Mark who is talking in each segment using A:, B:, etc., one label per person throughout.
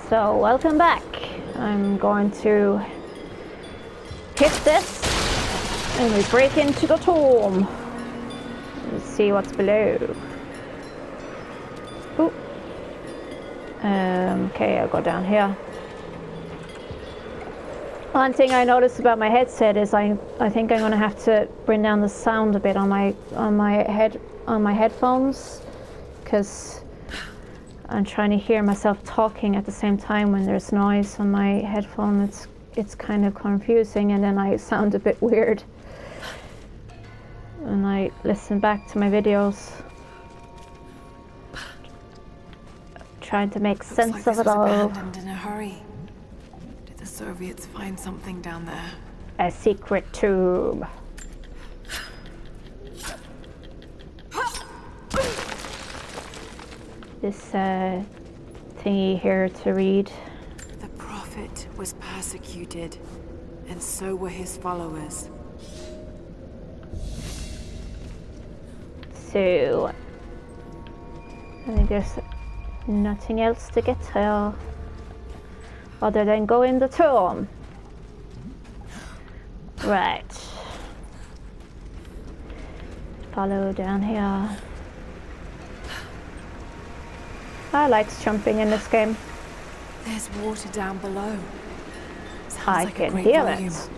A: So, welcome back. I'm going to hit this and we break into the tomb. Let's see what's below. Ooh. Okay, I'll go down here. One thing I noticed about my headset is I think I'm gonna have to bring down the sound a bit on my headphones, because I'm trying to hear myself talking at the same time when there's noise on my headphone. It's kind of confusing, and then I sound a bit weird when I listen back to my videos, trying to make sense of it all.
B: Abandoned in a hurry. Did the Soviets find something down there?
A: A secret tomb. This thingy here to read.
B: The Prophet was persecuted, and so were his followers.
A: So, I think there's nothing else to get to other than go in the tomb. Right. Follow down here. I like jumping in this game.
B: There's water down below. Sounds
A: I
B: like
A: can
B: a great
A: hear
B: volume.
A: it.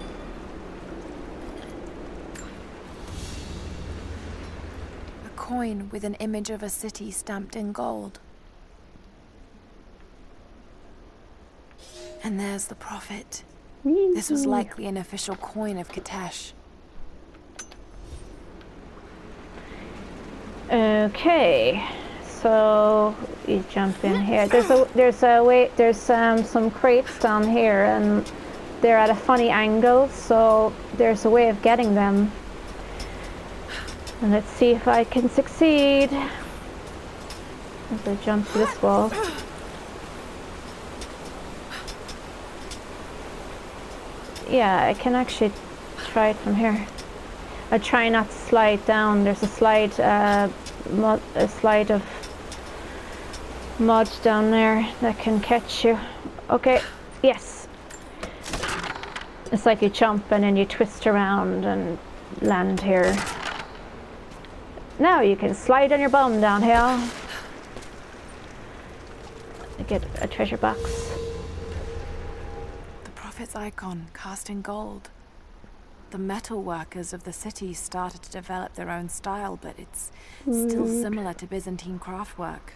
B: A coin with an image of a city stamped in gold. And there's the Prophet. This was likely an official coin of Katesh.
A: Okay, so you jump in here. There's some crates down here, and they're at a funny angle, so there's a way of getting them. And let's see if I can succeed. As I jump to this wall. Yeah, I can actually try it from here. I try not to slide down. There's a slide of mud down there that can catch you. Okay, yes. It's like you jump and then you twist around and land here. Now you can slide on your bum down here. Get a treasure box.
B: The Prophet's icon cast in gold. The metal workers of the city started to develop their own style, but it's still similar to Byzantine craftwork.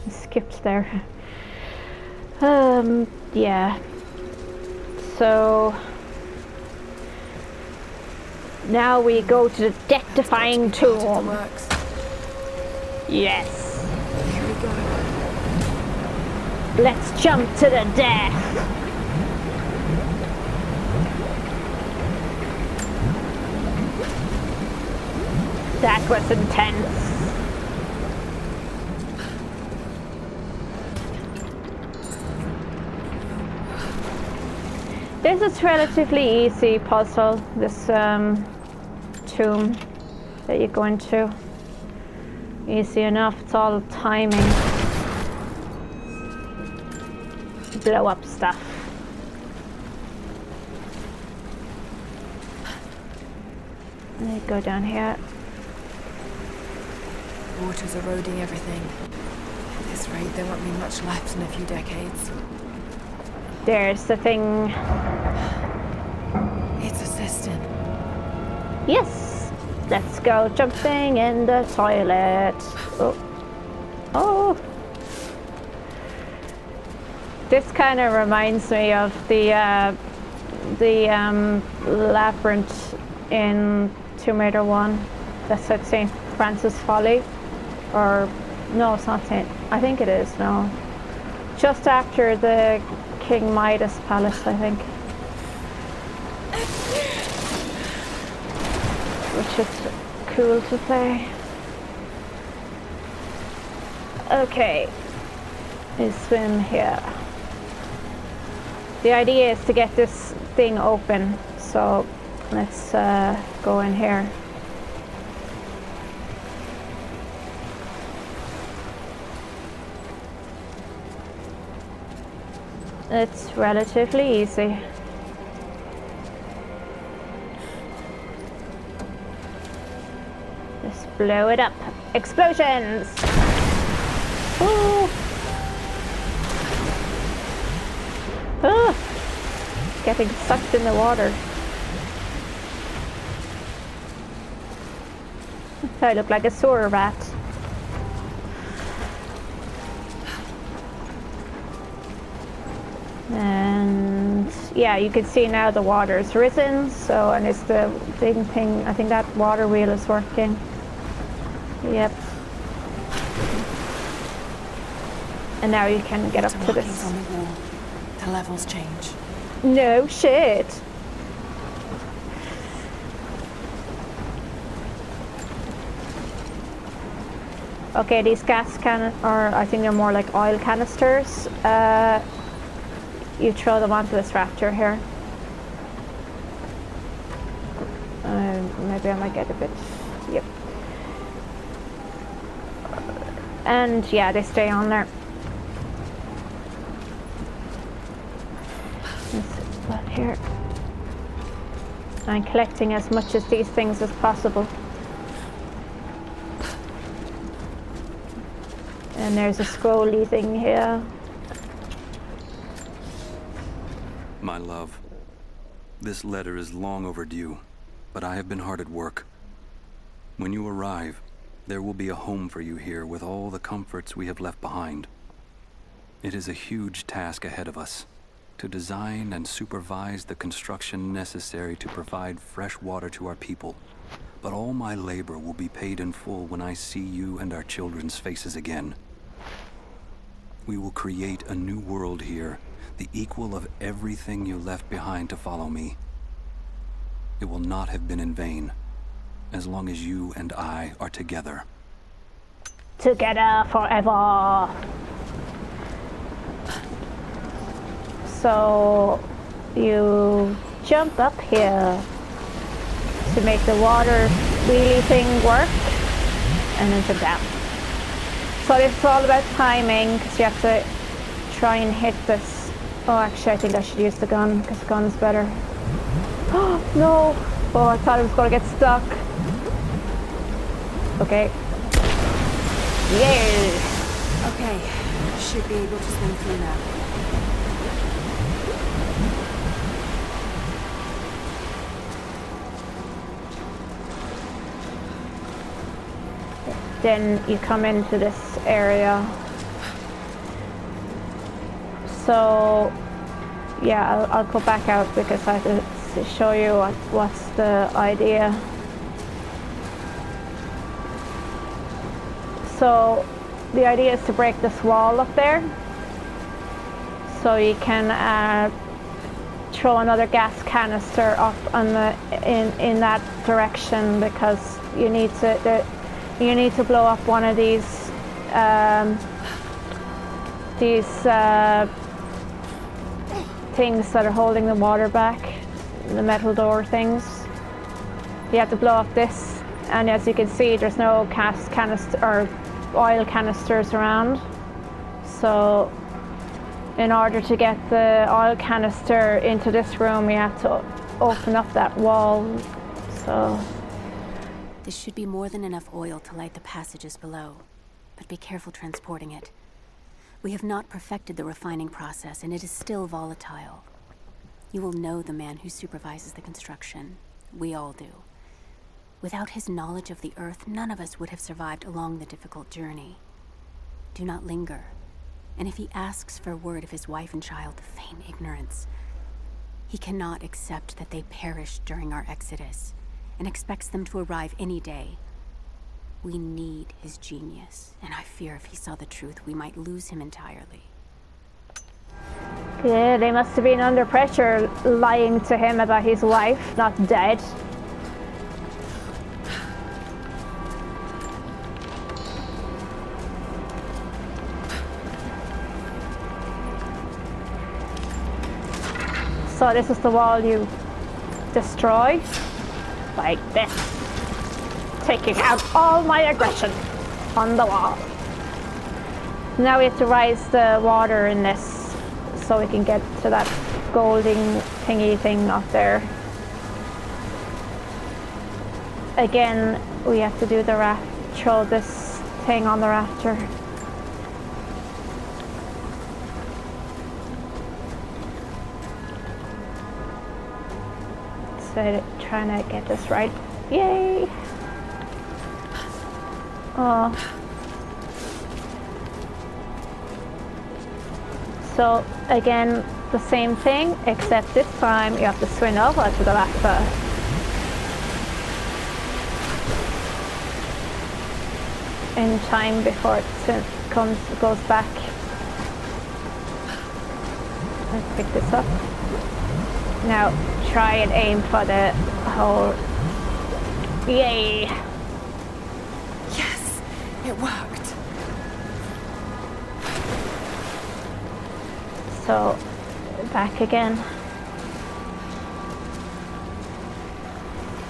A: Skipped there. Yeah. So now we go to the death-defying tomb. Yes.
B: Here we go.
A: Let's jump to the death. That was intense. This is relatively easy puzzle, this tomb that you go into. Easy enough, it's all timing. Blow up stuff. Let me go down here.
B: Water's eroding everything. At this rate, there won't be much left in a few decades.
A: There's the thing.
B: It's a cistern.
A: Yes! Let's go jumping in the toilet. Oh. Oh! This kind of reminds me of the labyrinth in Tomb Raider 1. That's at St. Francis Folly. Or, no, it's not St. I think it is, no. Just after the King Midas Palace, I think. Which is cool to play. Okay. We swim here. The idea is to get this thing open, so let's go in here. It's relatively easy. Just blow it up. Explosions! Ooh. Ah. Getting sucked in the water. I look like a sewer rat. And yeah, you can see now the water's risen, so, and it's the big thing, I think that water wheel is working. Yep. And now you can get up to this.
B: On the wall. The levels change.
A: No shit. Okay, these gas or I think they're more like oil canisters. You throw them onto this raptor here. Maybe I might get a bit. Yep. And yeah, they stay on there. Let's put here. I'm collecting as much of these things as possible. And there's a scrolly thing here.
C: My love, this letter is long overdue, but I have been hard at work. When you arrive, there will be a home for you here with all the comforts we have left behind. It is a huge task ahead of us, to design and supervise the construction necessary to provide fresh water to our people. But all my labor will be paid in full when I see you and our children's faces again. We will create a new world here, the equal of everything you left behind to follow me. It will not have been in vain, as long as you and I are together.
A: Together forever. So you jump up here to make the water wheelie thing work, and then jump down. So this is all about timing, because you have to try and hit this. Oh, actually, I think I should use the gun, because the gun's better. Oh, no! Oh, I thought it was going to get stuck. Okay. Yay!
B: Okay, should be able to swing through now.
A: Then you come into this area. So, yeah, I'll go back out because I have to show you what's the idea. So, the idea is to break this wall up there, so you can throw another gas canister up on the in that direction, because you need to blow up one of these things that are holding the water back, the metal door things. You have to blow up this, and as you can see, there's no gas canister or oil canisters around. So in order to get the oil canister into this room, we have to open up that wall. So
D: This should be more than enough oil to light the passages below, but be careful transporting it. We have not perfected the refining process, and it is still volatile. You will know the man who supervises the construction. We all do. Without his knowledge of the Earth, none of us would have survived along the difficult journey. Do not linger, and if he asks for word of his wife and child, feign ignorance. He cannot accept that they perished during our exodus, and expects them to arrive any day. We need his genius, and I fear if he saw the truth, we might lose him entirely.
A: yeah, they must have been under pressure lying to him about his wife not dead. So this is the wall you destroy, like this, taking out all my aggression on the wall. Now we have to rise the water in this. so we can get to that golding thingy thing up there. Again, we have to do the raft, throw this thing on the rafter. So trying to get this right. Yay! Oh. So again, the same thing, except this time you have to swim over to the left first. In time before it goes back. Let's pick this up. Now try and aim for the hole. Yay!
B: Yes, it worked.
A: So back again.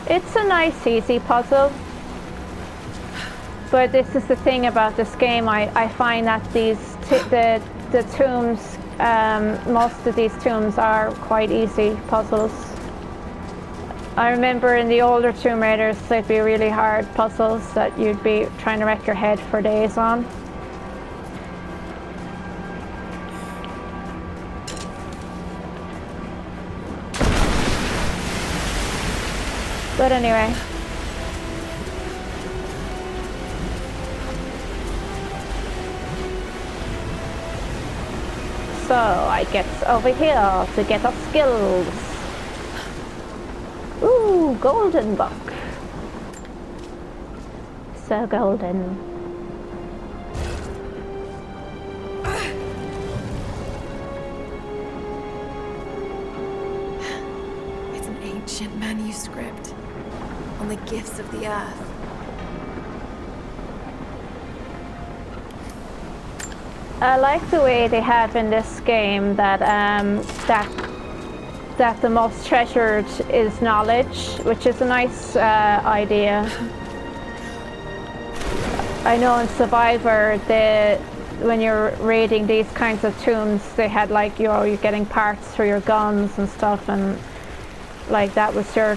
A: It's a nice easy puzzle. But this is the thing about this game, I find that the tombs, most of these tombs are quite easy puzzles. I remember in the older Tomb Raiders they'd be really hard puzzles that you'd be trying to wreck your head for days on. But anyway. So I get over here to get our skills. Ooh, golden book. So golden.
B: It's an ancient manuscript on the gifts of the earth.
A: I like the way they have in this game that that the most treasured is knowledge, which is a nice idea. I know in Survivor, when you're raiding these kinds of tombs, they had like you're getting parts for your guns and stuff, and like that was your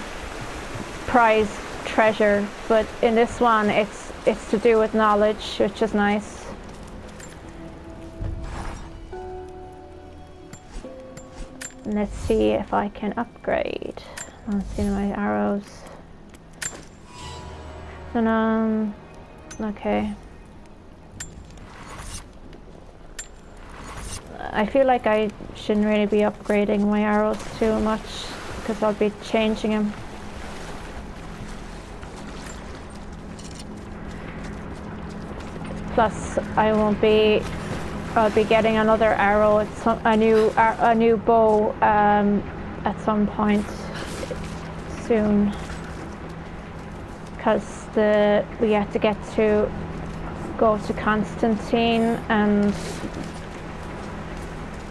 A: prize treasure. But in this one, it's to do with knowledge, which is nice. Let's see if I can upgrade. Let's see my arrows. Okay. I feel like I shouldn't really be upgrading my arrows too much because I'll be changing them. Plus, I'll be getting another arrow, a new bow at some point soon, because we have to go to Constantine, and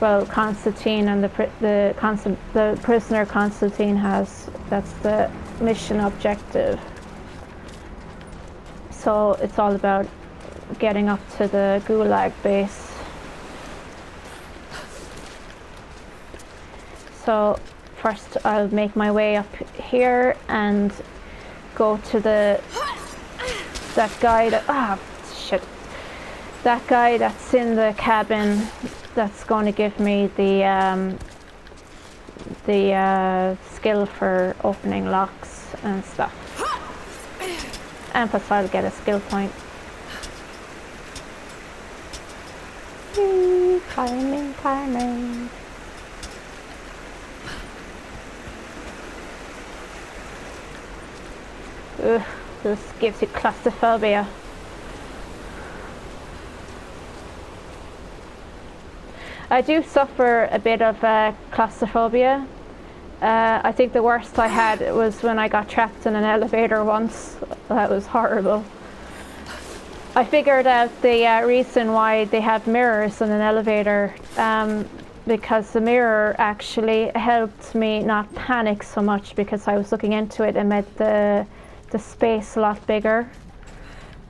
A: well, Constantine and the prisoner Constantine has. That's the mission objective. So it's all about getting up to the Gulag Base. So first I'll make my way up here and go to that guy that's in the cabin that's going to give me the skill for opening locks and stuff. And plus I'll get a skill point. Climbing. Ugh, this gives you claustrophobia. I do suffer a bit of claustrophobia. I think the worst I had was when I got trapped in an elevator once. That was horrible. I figured out the reason why they have mirrors in an elevator, because the mirror actually helped me not panic so much, because I was looking into it and made the space a lot bigger.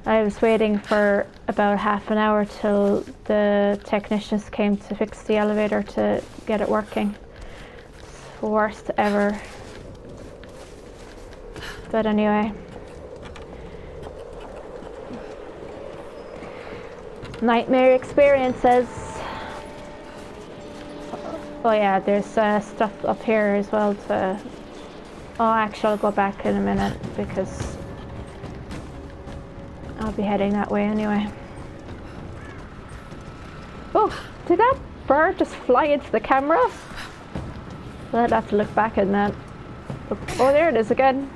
A: I was waiting for about half an hour till the technicians came to fix the elevator to get it working. It's the worst ever. But anyway. Nightmare experiences. Oh yeah, there's stuff up here as well to... Oh, actually I'll go back in a minute because I'll be heading that way anyway. Oh, did that bird just fly into the camera? I'll have to look back at that. Oh, there it is again.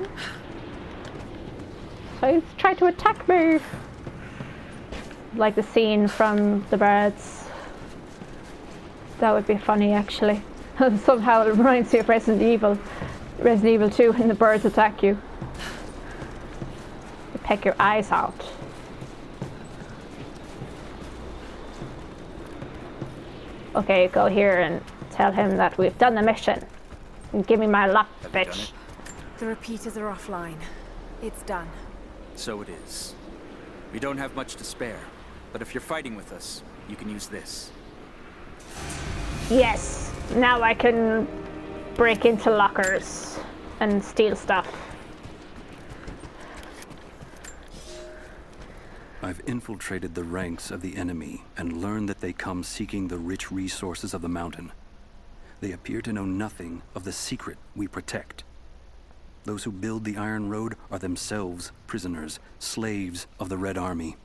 A: It's trying to attack me. Like the scene from the birds. That would be funny actually. Somehow it reminds me of Resident Evil 2 when the birds attack you. They peck your eyes out. Okay, go here and tell him that we've done the mission. And give me my luck, bitch.
B: The repeaters are offline. It's done.
E: So it is. We don't have much to spare, but if you're fighting with us, you can use this.
A: Yes, now I can break into lockers and steal stuff.
C: I've infiltrated the ranks of the enemy and learned that they come seeking the rich resources of the mountain. They appear to know nothing of the secret we protect. Those who build the Iron Road are themselves prisoners, slaves of the Red Army.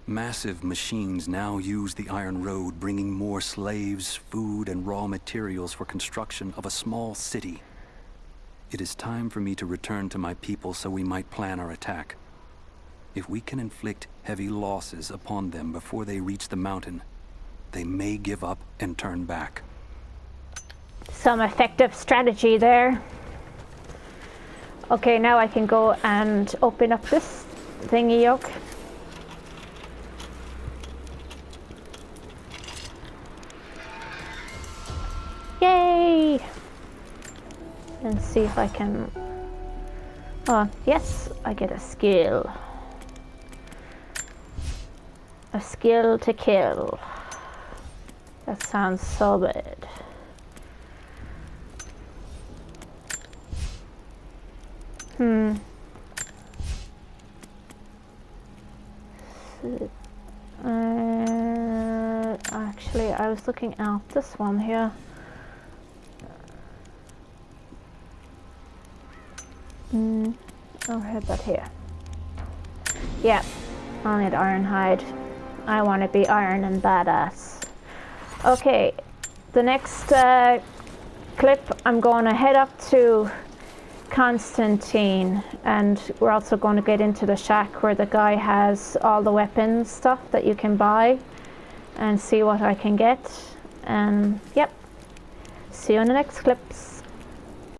C: Massive machines now use the Iron Road, bringing more slaves, food, and raw materials for construction of a small city. It is time for me to return to my people so we might plan our attack. If we can inflict heavy losses upon them before they reach the mountain, they may give up and turn back.
A: Some effective strategy there. Okay, now I can go and open up this thingy yoke. Yay! And see if I can... Oh, yes, I get a skill. A skill to kill. That sounds so bad. Actually, I was looking at this one here. I'll hit that here. Yeah, I'll need iron hide. I want to be iron and badass. Okay, the next clip I'm going to head up to Constantine, and we're also going to get into the shack where the guy has all the weapons stuff that you can buy and see what I can get. And yep, see you in the next clips.